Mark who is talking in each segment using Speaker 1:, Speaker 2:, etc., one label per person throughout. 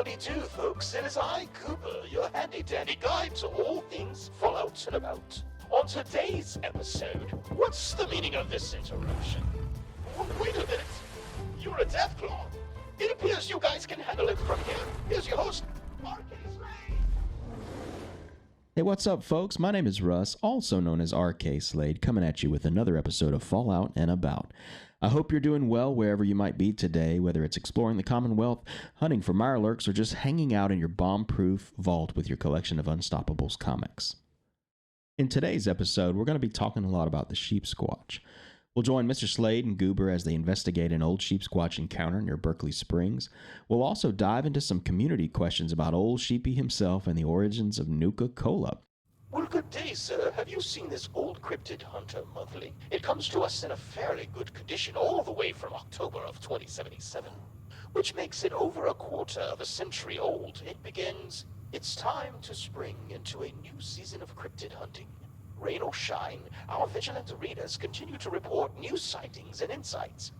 Speaker 1: Howdy do, folks. It is I, Goober, your handy-dandy guide to all things Fallout and about. On today's episode, what's the meaning of this interruption? Wait a minute. You're a Deathclaw. It appears you guys can handle it from here. Here's your host, RKslade.
Speaker 2: Hey, what's up, folks? My name is Russ, also known as RKslade, coming at you with another episode of Fallout and About. I hope you're doing well wherever you might be today, whether it's exploring the Commonwealth, hunting for mirelurks, or just hanging out in your bomb-proof vault with your collection of Unstoppables comics. In today's episode, we're going to be talking a lot about the Sheepsquatch. We'll join Mister Slade and Goober as they investigate an old Sheepsquatch encounter near Berkeley Springs. We'll also dive into some community questions about old Sheepy himself and the origins of Nuka-Cola.
Speaker 1: Well, good day, sir. Have you seen this old Cryptid Hunter monthly? It comes to us in a fairly good condition all the way from October of 2077, which makes it over a quarter of a century old. It begins, it's time to spring into a new season of cryptid hunting. Rain or shine, our vigilant readers continue to report new sightings and insights.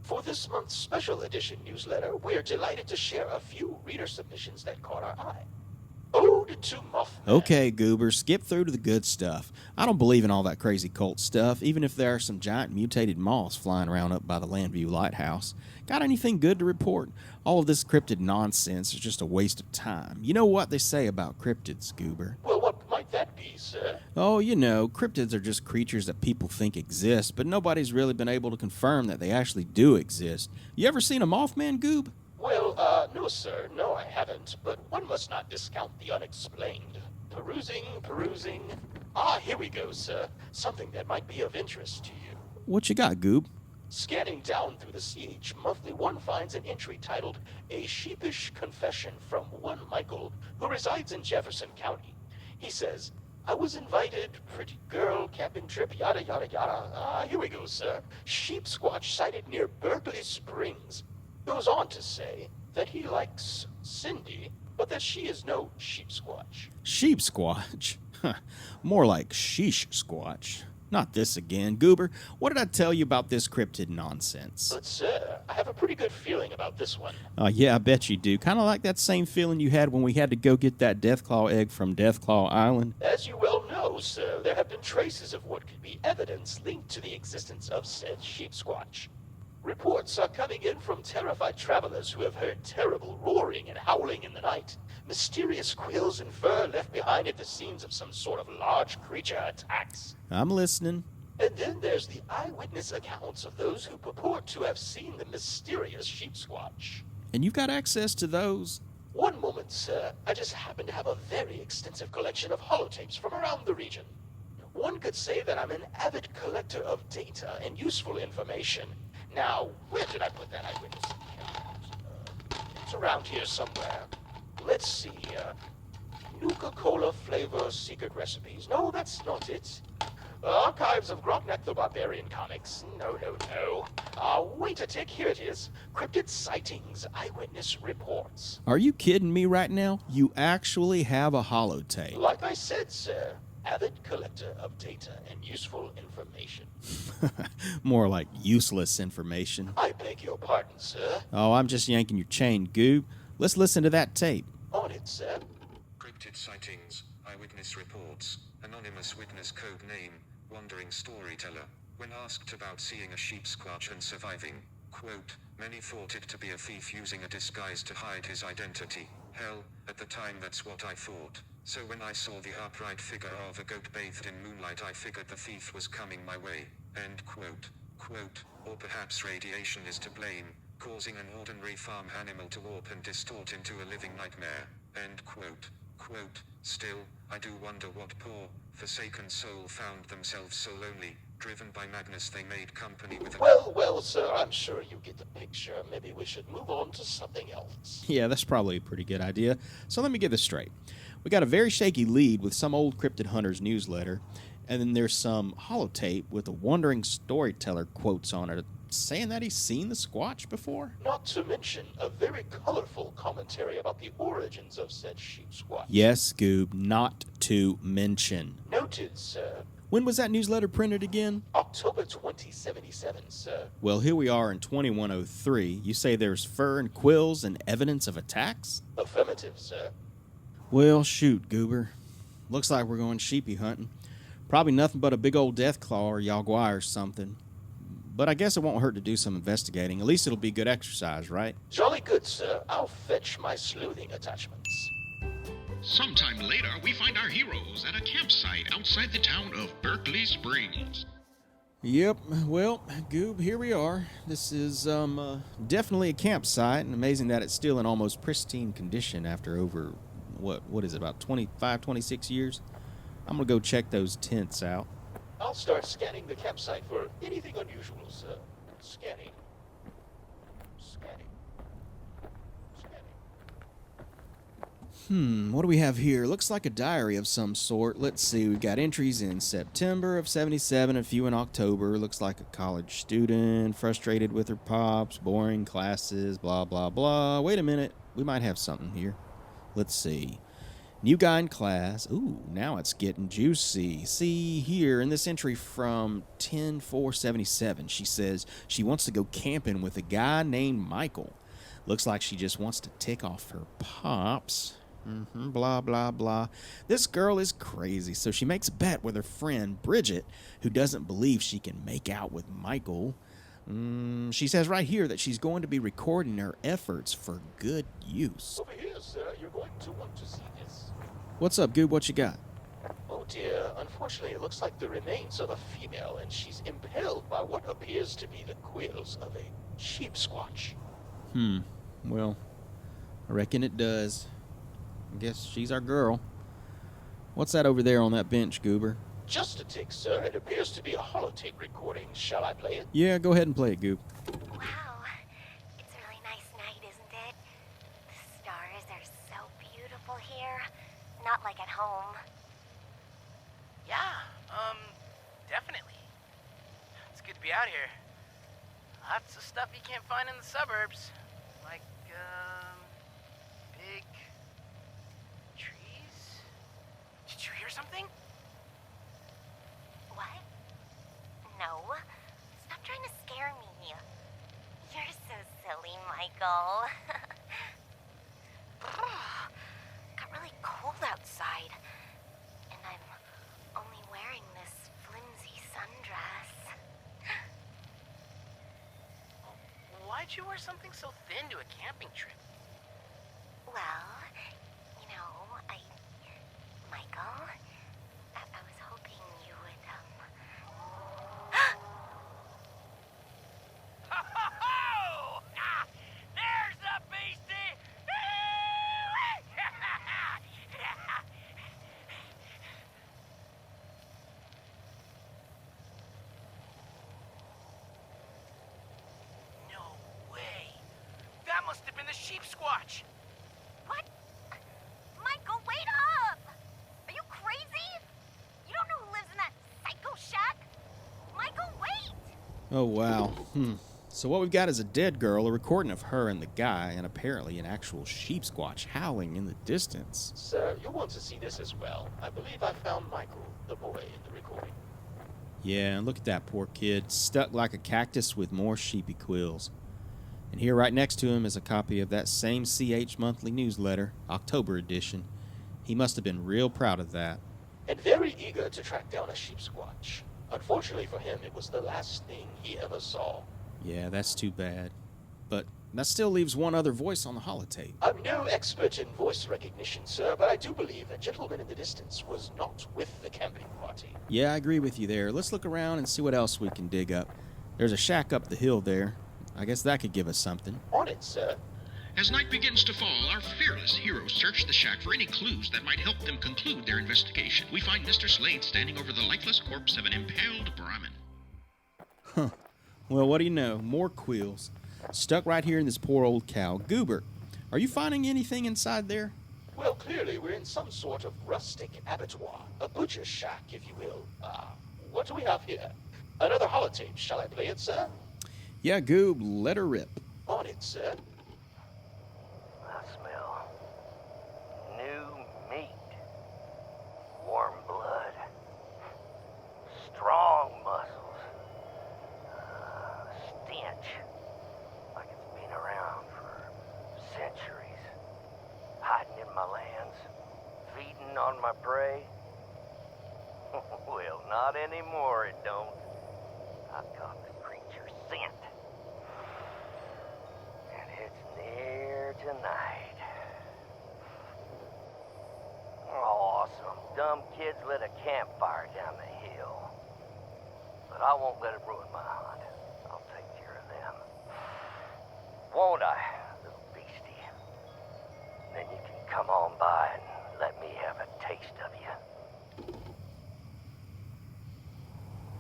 Speaker 1: For this month's special edition newsletter, we're delighted to share a few reader submissions that caught our eye. Ode to Mothman.
Speaker 2: Okay, Goober, skip through to the good stuff. I don't believe in all that crazy cult stuff, even if there are some giant mutated moths flying around up by the Landview Lighthouse. Got anything good to report? All of this cryptid nonsense is just a waste of time. You know what they say about cryptids, Goober?
Speaker 1: Well, what might that be, sir?
Speaker 2: Oh, you know, cryptids are just creatures that people think exist, but nobody's really been able to confirm that they actually do exist. You ever seen a Mothman, Goob?
Speaker 1: Well, no, sir. No, I haven't. But one must not discount the unexplained. Perusing. Ah, here we go, sir. Something that might be of interest to you.
Speaker 2: What you got, Goob?
Speaker 1: Scanning down through the CH Monthly, one finds an entry titled A Sheepish Confession from one Michael, who resides in Jefferson County. He says, I was invited, pretty girl, camping trip, yada, yada, yada. Ah, here we go, sir. Sheepsquatch sighted near Berkeley Springs. Goes on to say that he likes Cindy, but that she is no Sheepsquatch.
Speaker 2: Sheepsquatch? More like Sheepsquatch. Not this again. Goober, what did I tell you about this cryptid nonsense?
Speaker 1: But, sir, I have a pretty good feeling about this one.
Speaker 2: Yeah, I bet you do. Kind of like that same feeling you had when we had to go get that Deathclaw egg from Deathclaw Island.
Speaker 1: As you well know, sir, there have been traces of what could be evidence linked to the existence of said Sheepsquatch. Reports are coming in from terrified travelers who have heard terrible roaring and howling in the night, mysterious quills and fur left behind at the scenes of some sort of large creature attacks.
Speaker 2: I'm listening.
Speaker 1: And then there's the eyewitness accounts of those who purport to have seen the mysterious Sheepsquatch.
Speaker 2: And you've got access to those?
Speaker 1: One moment, sir. I just happen to have a very extensive collection of holotapes from around the region. One could say that I'm an avid collector of data and useful information. Now, where did I put that eyewitness account? It's around here somewhere. Let's see. Nuka-Cola flavor secret recipes. No, that's not it. Archives of Grognak the Barbarian comics. No. Wait a tick. Here it is. Cryptid sightings, eyewitness reports.
Speaker 2: Are you kidding me right now? You actually have a holotape.
Speaker 1: Like I said, sir. Avid collector of data and useful information.
Speaker 2: More like useless information.
Speaker 1: I beg your pardon, sir.
Speaker 2: Oh, I'm just yanking your chain, Goob. Let's listen to that tape.
Speaker 1: On it, sir.
Speaker 3: Cryptid sightings, eyewitness reports, anonymous witness code name, wandering storyteller. When asked about seeing a Sheepsquatch and surviving, quote, many thought it to be a thief using a disguise to hide his identity. Hell, at the time that's what I thought. So when I saw the upright figure of a goat bathed in moonlight, I figured the thief was coming my way. End quote. Quote, or perhaps radiation is to blame, causing an ordinary farm animal to warp and distort into a living nightmare. End quote. Quote, still, I do wonder what poor, forsaken soul found themselves so lonely, driven by madness they made company with
Speaker 1: Well, sir, I'm sure you get the picture. Maybe we should move on to something else.
Speaker 2: Yeah, that's probably a pretty good idea. So let me get this straight. We got a very shaky lead with some old Cryptid Hunters newsletter, and then there's some holotape with a wandering storyteller quotes on it saying that he's seen the Squatch before.
Speaker 1: Not to mention a very colorful commentary about the origins of said Sheepsquatch.
Speaker 2: Yes, Goob, not to mention.
Speaker 1: Noted, sir.
Speaker 2: When was that newsletter printed again?
Speaker 1: October 2077, sir.
Speaker 2: Well, here we are in 2103. You say there's fur and quills and evidence of attacks?
Speaker 1: Affirmative, sir.
Speaker 2: Well, shoot, Goober. Looks like we're going sheepy hunting. Probably nothing but a big old deathclaw or jaguar or something. But I guess it won't hurt to do some investigating. At least it'll be good exercise, right?
Speaker 1: Jolly good, sir. I'll fetch my sleuthing attachments.
Speaker 4: Sometime later, we find our heroes at a campsite outside the town of Berkeley Springs.
Speaker 2: Yep, well, Goob, here we are. This is definitely a campsite, and amazing that it's still in almost pristine condition after over, what is it, about 25, 26 years? I'm gonna go check those tents out.
Speaker 1: I'll start scanning the campsite for anything unusual, sir. Scanning.
Speaker 2: What do we have here? Looks like a diary of some sort. Let's see, we've got entries in September of 77, a few in October. Looks like a college student, frustrated with her pops, boring classes, blah, blah, blah. Wait a minute, we might have something here. Let's see. New guy in class. Ooh, now it's getting juicy. See here in this entry from 10/4/77, she says she wants to go camping with a guy named Michael. Looks like she just wants to tick off her pops. Blah, blah, blah. This girl is crazy, so she makes a bet with her friend Bridget, who doesn't believe she can make out with Michael. She says right here that she's going to be recording her efforts for good use.
Speaker 1: Over here, sir. You're going to want to see this.
Speaker 2: What's up, Goob? What you got?
Speaker 1: Oh dear. Unfortunately, it looks like the remains of a female, and she's impaled by what appears to be the quills of a Sheepsquatch.
Speaker 2: Well, I reckon it does. I guess she's our girl. What's that over there on that bench, Goober?
Speaker 1: Just a tick, sir. It appears to be a holotape recording. Shall I play it?
Speaker 2: Yeah, go ahead and play it, Goob.
Speaker 5: Wow, it's a really nice night, isn't it? The stars are so beautiful here. Not like at home.
Speaker 6: Yeah, definitely. It's good to be out here. Lots of stuff you can't find in the suburbs. Like, big trees? Did you hear something?
Speaker 5: What? No. Stop trying to scare me. You're so silly, Michael. Got really cold outside. And I'm only wearing this flimsy sundress.
Speaker 6: Why'd you wear something so thin to a camping trip?
Speaker 5: Well, Michael, I was hoping you would,
Speaker 6: Ho-ho-ho! Ah, there's the beastie! No way! That must have been the Sheepsquatch!
Speaker 5: What? Michael, wait up! Are you crazy? You don't know who lives in that psycho shack? Michael, wait!
Speaker 2: Oh, wow. So what we've got is a dead girl, a recording of her and the guy, and apparently an actual Sheepsquatch howling in the distance.
Speaker 1: Sir, you'll want to see this as well. I believe I found Michael, the boy, in the recording.
Speaker 2: Yeah, and look at that poor kid, stuck like a cactus with more sheepy quills. And here right next to him is a copy of that same CH monthly newsletter, October edition. He must have been real proud of that.
Speaker 1: And very eager to track down a Sheepsquatch. Unfortunately for him, it was the last thing he ever saw.
Speaker 2: Yeah, that's too bad. But that still leaves one other voice on the holotape.
Speaker 1: I'm no expert in voice recognition, sir, but I do believe that gentleman in the distance was not with the camping party.
Speaker 2: Yeah, I agree with you there. Let's look around and see what else we can dig up. There's a shack up the hill there. I guess that could give us something.
Speaker 1: On it, sir.
Speaker 4: As night begins to fall, our fearless heroes search the shack for any clues that might help them conclude their investigation. We find Mister Slade standing over the lifeless corpse of an impaled Brahmin.
Speaker 2: Huh. Well, what do you know? More quills. Stuck right here in this poor old cow. Goober, are you finding anything inside there?
Speaker 1: Well, clearly we're in some sort of rustic abattoir. A butcher's shack, if you will. What do we have here? Another holotape. Shall I play it, sir?
Speaker 2: Yeah, Goob, let her rip.
Speaker 1: On it, sir.
Speaker 6: I smell new meat. Warm blood.
Speaker 7: my lands, feeding on my prey? Well, not anymore, it don't. I've got the creature scent. And it's near tonight. Oh, some dumb kids lit a campfire down the hill. But I won't let it ruin my hunt. I'll take care of them. Won't I, little beastie? Then you can come on by and let me have a taste of you.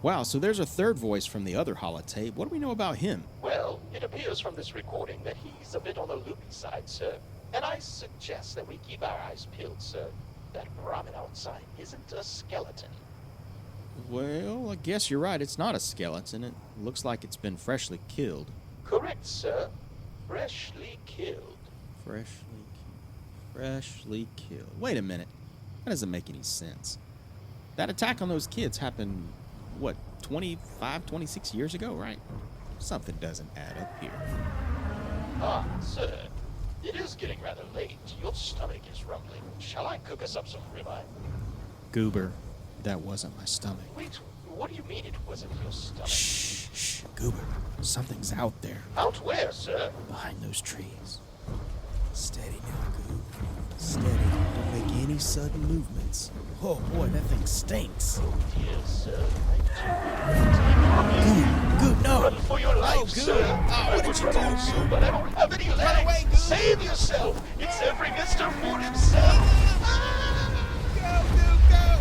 Speaker 2: Wow, so there's a third voice from the other holotape. What do we know about him?
Speaker 1: Well, it appears from this recording that he's a bit on the loopy side, sir. And I suggest that we keep our eyes peeled, sir. That ramen outside isn't a skeleton.
Speaker 2: Well, I guess you're right. It's not a skeleton. It looks like it's been freshly killed.
Speaker 1: Correct, sir. Freshly killed.
Speaker 2: Freshly killed. Wait a minute. That doesn't make any sense. That attack on those kids happened, what, 25, 26 years ago, right? Something doesn't add up here.
Speaker 1: Ah, sir. It is getting rather late. Your stomach is rumbling. Shall I cook us up some ribeye?
Speaker 2: Goober, that wasn't my stomach.
Speaker 1: Wait, what do you mean it wasn't your stomach?
Speaker 2: Shh, Goober. Something's out there.
Speaker 1: Out where, sir?
Speaker 2: Behind those trees. Steady now, Goob. Steady. Don't make any sudden movements. Oh boy, that thing stinks.
Speaker 1: Oh dear, sir.
Speaker 2: Goob, no!
Speaker 1: Run for your life,
Speaker 2: Goob.
Speaker 1: sir.
Speaker 2: Oh, what
Speaker 1: I
Speaker 2: did
Speaker 1: would
Speaker 2: you
Speaker 1: run
Speaker 2: do?
Speaker 1: also, but I don't have any legs.
Speaker 2: away, Goob.
Speaker 1: Save yourself. It's every Mr. Ford himself.
Speaker 2: Go, Goob, go!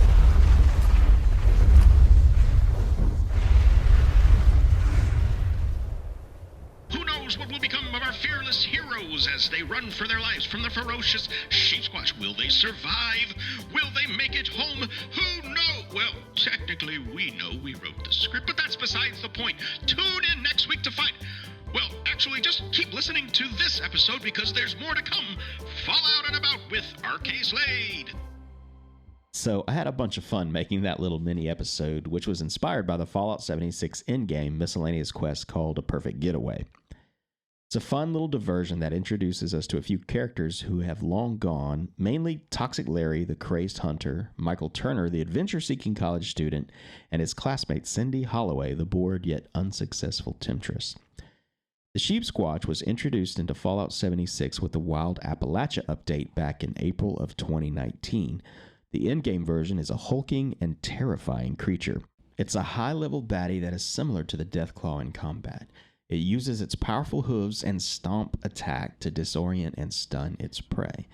Speaker 4: Who knows what will become of our fearless heroes as they run for their lives from the ferocious Sheepsquatch? Will they survive? Will they make it home? Who knows? Well, technically we know, we wrote the script, but that's besides the point. Tune in next week to find... Well, actually, just keep listening to this episode because there's more to come. Fallout and About with RKslade.
Speaker 2: So I had a bunch of fun making that little mini episode, which was inspired by the Fallout 76 in-game miscellaneous quest called A Perfect Getaway. It's a fun little diversion that introduces us to a few characters who have long gone, mainly Toxic Larry, the crazed hunter, Michael Turner, the adventure-seeking college student, and his classmate Cindy Holloway, the bored yet unsuccessful temptress. The Sheepsquatch was introduced into Fallout 76 with the Wild Appalachia update back in April of 2019. The in-game version is a hulking and terrifying creature. It's a high-level baddie that is similar to the Deathclaw in combat. It uses its powerful hooves and stomp attack to disorient and stun its prey.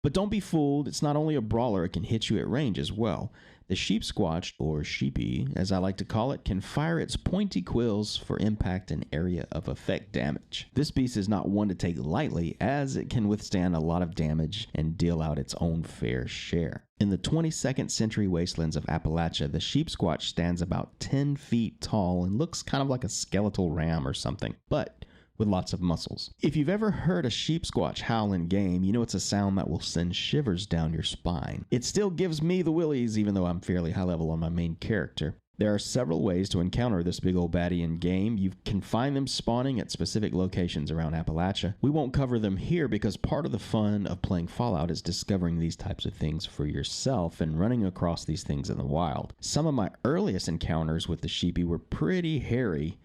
Speaker 2: But don't be fooled, it's not only a brawler, it can hit you at range as well. The Sheepsquatch, or Sheepy, as I like to call it, can fire its pointy quills for impact and area of effect damage. This beast is not one to take lightly, as it can withstand a lot of damage and deal out its own fair share. In the 22nd century wastelands of Appalachia, the Sheepsquatch stands about 10 feet tall and looks kind of like a skeletal ram or something, but with lots of muscles. If you've ever heard a Sheepsquatch howl in game, you know it's a sound that will send shivers down your spine. It still gives me the willies, even though I'm fairly high level on my main character. There are several ways to encounter this big old baddie in game. You can find them spawning at specific locations around Appalachia. We won't cover them here because part of the fun of playing Fallout is discovering these types of things for yourself and running across these things in the wild. Some of my earliest encounters with the Sheepy were pretty hairy,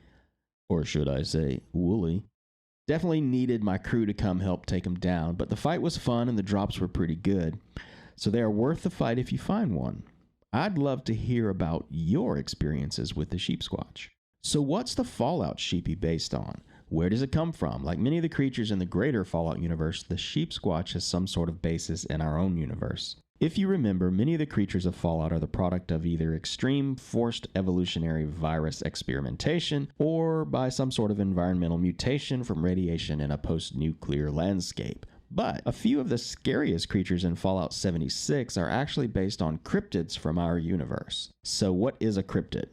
Speaker 2: or should I say, woolly. Definitely needed my crew to come help take them down, but the fight was fun and the drops were pretty good, so they are worth the fight if you find one. I'd love to hear about your experiences with the Sheepsquatch. So what's the Fallout Sheepy based on? Where does it come from? Like many of the creatures in the greater Fallout universe, the Sheepsquatch has some sort of basis in our own universe. If you remember, many of the creatures of Fallout are the product of either extreme forced evolutionary virus experimentation or by some sort of environmental mutation from radiation in a post-nuclear landscape. But a few of the scariest creatures in Fallout 76 are actually based on cryptids from our universe. So what is a cryptid?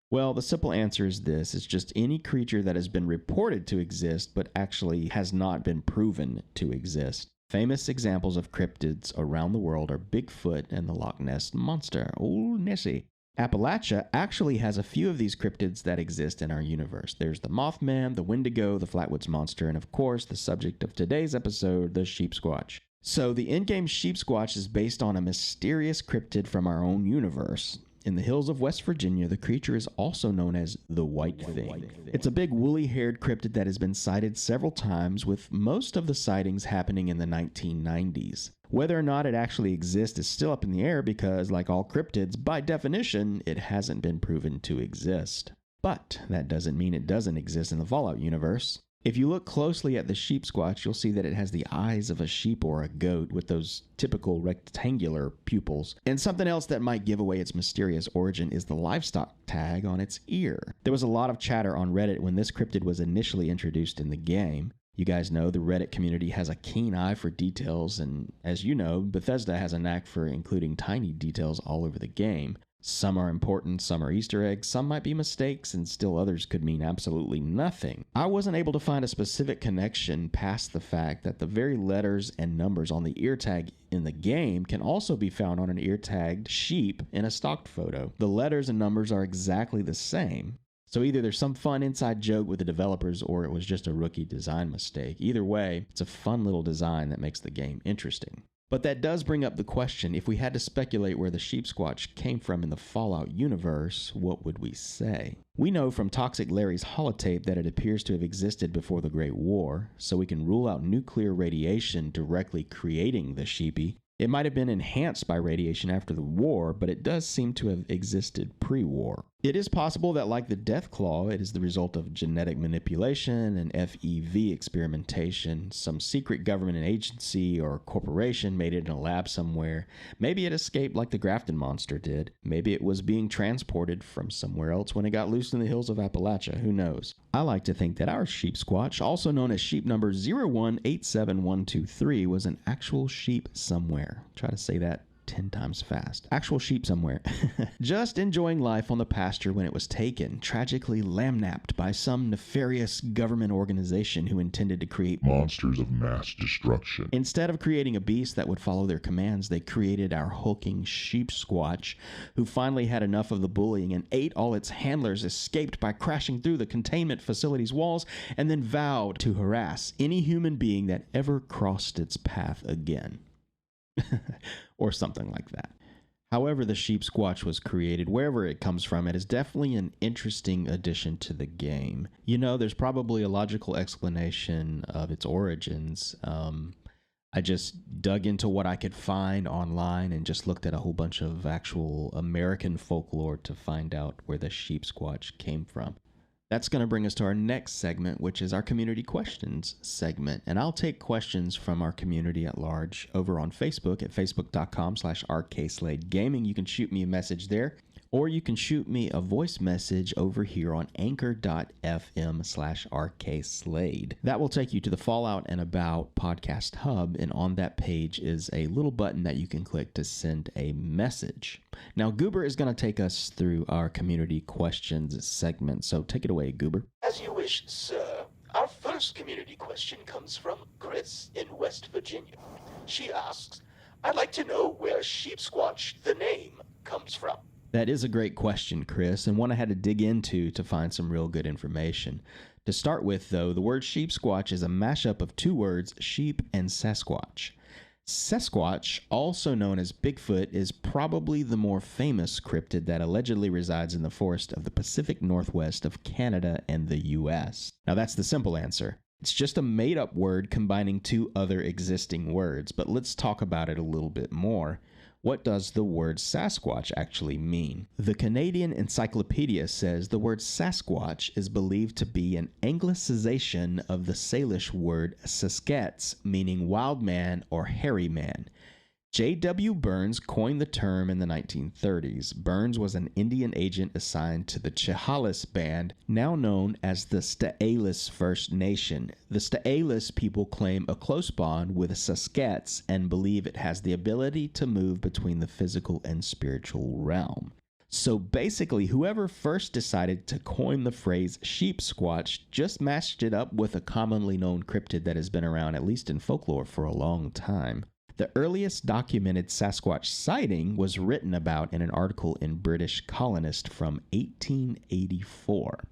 Speaker 2: Well, the simple answer is this. It's just any creature that has been reported to exist but actually has not been proven to exist. Famous examples of cryptids around the world are Bigfoot and the Loch Ness Monster, Old Nessie. Appalachia actually has a few of these cryptids that exist in our universe. There's the Mothman, the Wendigo, the Flatwoods Monster, and of course, the subject of today's episode, the Sheepsquatch. So the in-game Sheepsquatch is based on a mysterious cryptid from our own universe. In the hills of West Virginia, the creature is also known as the White Thing. It's a big woolly-haired cryptid that has been sighted several times, with most of the sightings happening in the 1990s. Whether or not it actually exists is still up in the air because, like all cryptids, by definition, it hasn't been proven to exist. But that doesn't mean it doesn't exist in the Fallout universe. If you look closely at the Sheepsquatch, you'll see that it has the eyes of a sheep or a goat with those typical rectangular pupils. And something else that might give away its mysterious origin is the livestock tag on its ear. There was a lot of chatter on Reddit when this cryptid was initially introduced in the game. You guys know the Reddit community has a keen eye for details, and as you know, Bethesda has a knack for including tiny details all over the game. Some are important, some are Easter eggs, some might be mistakes, and still others could mean absolutely nothing. I wasn't able to find a specific connection past the fact that the very letters and numbers on the ear tag in the game can also be found on an ear tagged sheep in a stock photo. The letters and numbers are exactly the same. So either there's some fun inside joke with the developers or it was just a rookie design mistake. Either way, it's a fun little design that makes the game interesting. But that does bring up the question, if we had to speculate where the Sheepsquatch came from in the Fallout universe, what would we say? We know from Toxic Larry's holotape that it appears to have existed before the Great War, so we can rule out nuclear radiation directly creating the sheepy. It might have been enhanced by radiation after the war, but it does seem to have existed pre-war. It is possible that, like the Deathclaw, it is the result of genetic manipulation and FEV experimentation. Some secret government agency or corporation made it in a lab somewhere. Maybe it escaped like the Grafton monster did. Maybe it was being transported from somewhere else when it got loose in the hills of Appalachia. Who knows? I like to think that our Sheepsquatch, also known as sheep number 0187123, was an actual sheep somewhere. Try to say that 10 times fast. Actual sheep somewhere. Just enjoying life on the pasture when it was taken, tragically lamnapped by some nefarious government organization who intended to create
Speaker 8: monsters of mass destruction.
Speaker 2: Instead of creating a beast that would follow their commands, they created our hulking Sheepsquatch, who finally had enough of the bullying and ate all its handlers, escaped by crashing through the containment facility's walls, and then vowed to harass any human being that ever crossed its path again. Or something like that. However the Sheepsquatch was created, wherever it comes from, it is definitely an interesting addition to the game. You know, there's probably a logical explanation of its origins. I just dug into what I could find online and just looked at a whole bunch of actual American folklore to find out where the Sheepsquatch came from. That's going to bring us to our next segment, which is our community questions segment. And I'll take questions from our community at large over on Facebook at facebook.com/RKslade Gaming. You can shoot me a message there, or you can shoot me a voice message over here on anchor.fm/RKslade. That will take you to the Fallout and About podcast hub, and on that page is a little button that you can click to send a message. Now, Goober is going to take us through our community questions segment, so take it away, Goober.
Speaker 1: As you wish, sir. Our first community question comes from Chris in West Virginia. She asks, I'd like to know where Sheepsquatch, the name, comes from.
Speaker 2: That is a great question, Chris, and one I had to dig into to find some real good information. To start with, though, the word Sheepsquatch is a mashup of two words, sheep and Sasquatch. Sasquatch, also known as Bigfoot, is probably the more famous cryptid that allegedly resides in the forest of the Pacific Northwest of Canada and the U.S. Now, that's the simple answer. It's just a made-up word combining two other existing words, but let's talk about it a little bit more. What does the word Sasquatch actually mean? The Canadian Encyclopedia says the word Sasquatch is believed to be an anglicization of the Salish word Saskats, meaning wild man or hairy man. J.W. Burns coined the term in the 1930s. Burns was an Indian agent assigned to the Chehalis Band, now known as the St'alis First Nation. The St'alis people claim a close bond with the Saskats and believe it has the ability to move between the physical and spiritual realm. So basically, whoever first decided to coin the phrase Sheepsquatch just matched it up with a commonly known cryptid that has been around, at least in folklore, for a long time. The earliest documented Sasquatch sighting was written about in an article in British Colonist from 1884.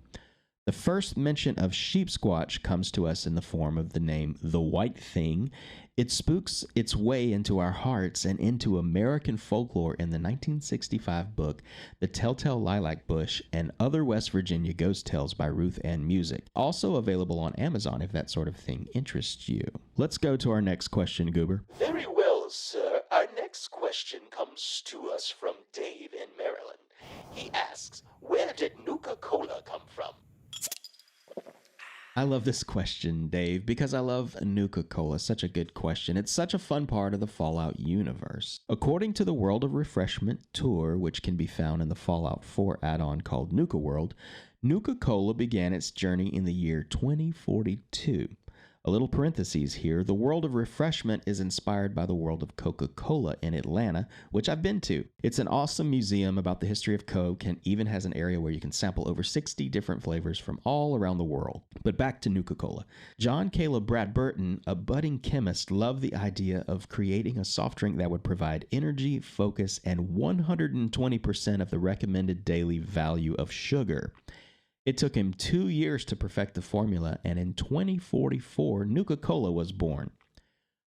Speaker 2: The first mention of Sheepsquatch comes to us in the form of the name The White Thing. It spooks its way into our hearts and into American folklore in the 1965 book The Telltale Lilac Bush and Other West Virginia Ghost Tales by Ruth Ann Music. Also available on Amazon if that sort of thing interests you. Let's go to our next question, Goober.
Speaker 1: Very well, sir. Our next question comes to us from Dave in Maryland. He asks, where did Nuka-Cola come from?
Speaker 2: I love this question, Dave, because I love Nuka-Cola. Such a good question. It's such a fun part of the Fallout universe. According to the World of Refreshment tour, which can be found in the Fallout 4 add-on called Nuka World, Nuka-Cola began its journey in the year 2042. A little parentheses here, the World of Refreshment is inspired by the world of Coca-Cola in Atlanta, which I've been to. It's an awesome museum about the history of Coke and even has an area where you can sample over 60 different flavors from all around the world. But back to Nuka-Cola. John Caleb Bradburton, a budding chemist, loved the idea of creating a soft drink that would provide energy, focus, and 120% of the recommended daily value of sugar. It took him 2 years to perfect the formula, and in 2044, Nuka-Cola was born.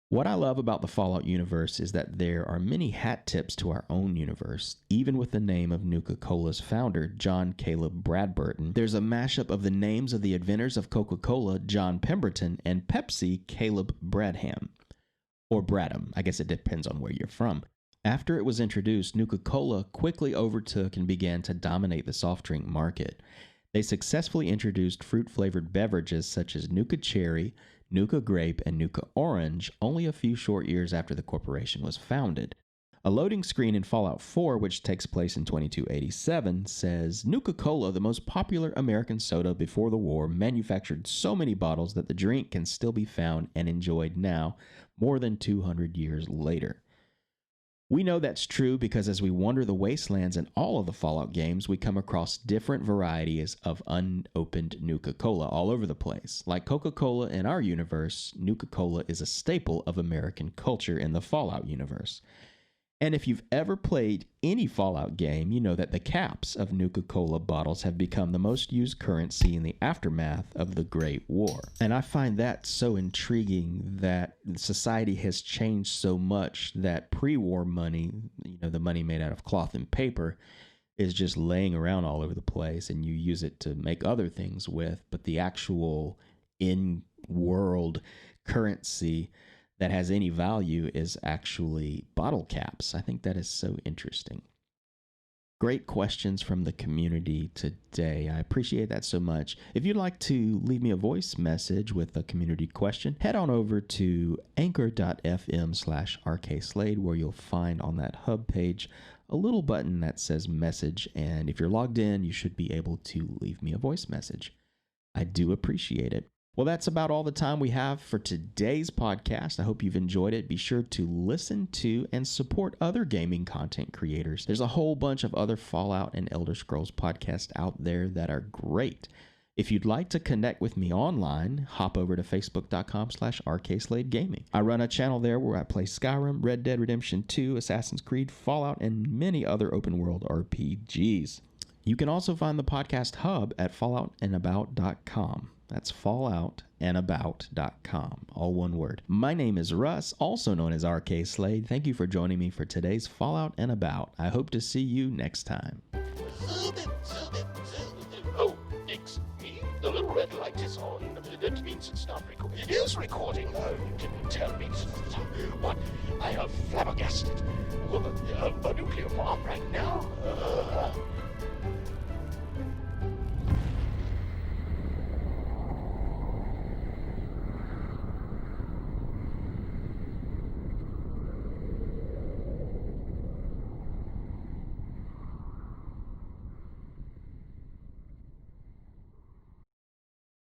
Speaker 2: What I love about the Fallout universe is that there are many hat tips to our own universe. Even with the name of Nuka-Cola's founder, John Caleb Bradburton, there's a mashup of the names of the inventors of Coca-Cola, John Pemberton, and Pepsi, Caleb Bradham. Or Bradham, I guess it depends on where you're from. After it was introduced, Nuka-Cola quickly overtook and began to dominate the soft drink market. They successfully introduced fruit-flavored beverages such as Nuka Cherry, Nuka Grape, and Nuka Orange only a few short years after the corporation was founded. A loading screen in Fallout 4, which takes place in 2287, says, Nuka-Cola, the most popular American soda before the war, manufactured so many bottles that the drink can still be found and enjoyed now, more than 200 years later. We know that's true because as we wander the wastelands in all of the Fallout games, we come across different varieties of unopened Nuka-Cola all over the place. Like Coca-Cola in our universe, Nuka-Cola is a staple of American culture in the Fallout universe. And if you've ever played any Fallout game, you know that the caps of Nuka-Cola bottles have become the most used currency in the aftermath of the Great War. And I find that so intriguing that society has changed so much that pre-war money, the money made out of cloth and paper, is just laying around all over the place and you use it to make other things with, but the actual in-world currency that has any value is actually bottle caps. I think that is so interesting. Great questions from the community today. I appreciate that so much. If you'd like to leave me a voice message with a community question, head on over to anchor.fm/RKslade, where you'll find on that hub page a little button that says message. And if you're logged in, you should be able to leave me a voice message. I do appreciate it. Well, that's about all the time we have for today's podcast. I hope you've enjoyed it. Be sure to listen to and support other gaming content creators. There's a whole bunch of other Fallout and Elder Scrolls podcasts out there that are great. If you'd like to connect with me online, hop over to facebook.com/RKslade Gaming. I run a channel there where I play Skyrim, Red Dead Redemption 2, Assassin's Creed, Fallout, and many other open world RPGs. You can also find the podcast hub at falloutandabout.com. That's falloutandabout.com, all one word. My name is Russ, also known as RKslade. Thank you for joining me for today's Fallout and About. I hope to see you next time.
Speaker 1: Oh, excuse me. The little red light is on. That means it's not recording. It is recording. You didn't tell me. What? I am flabbergasted. A nuclear bomb right now?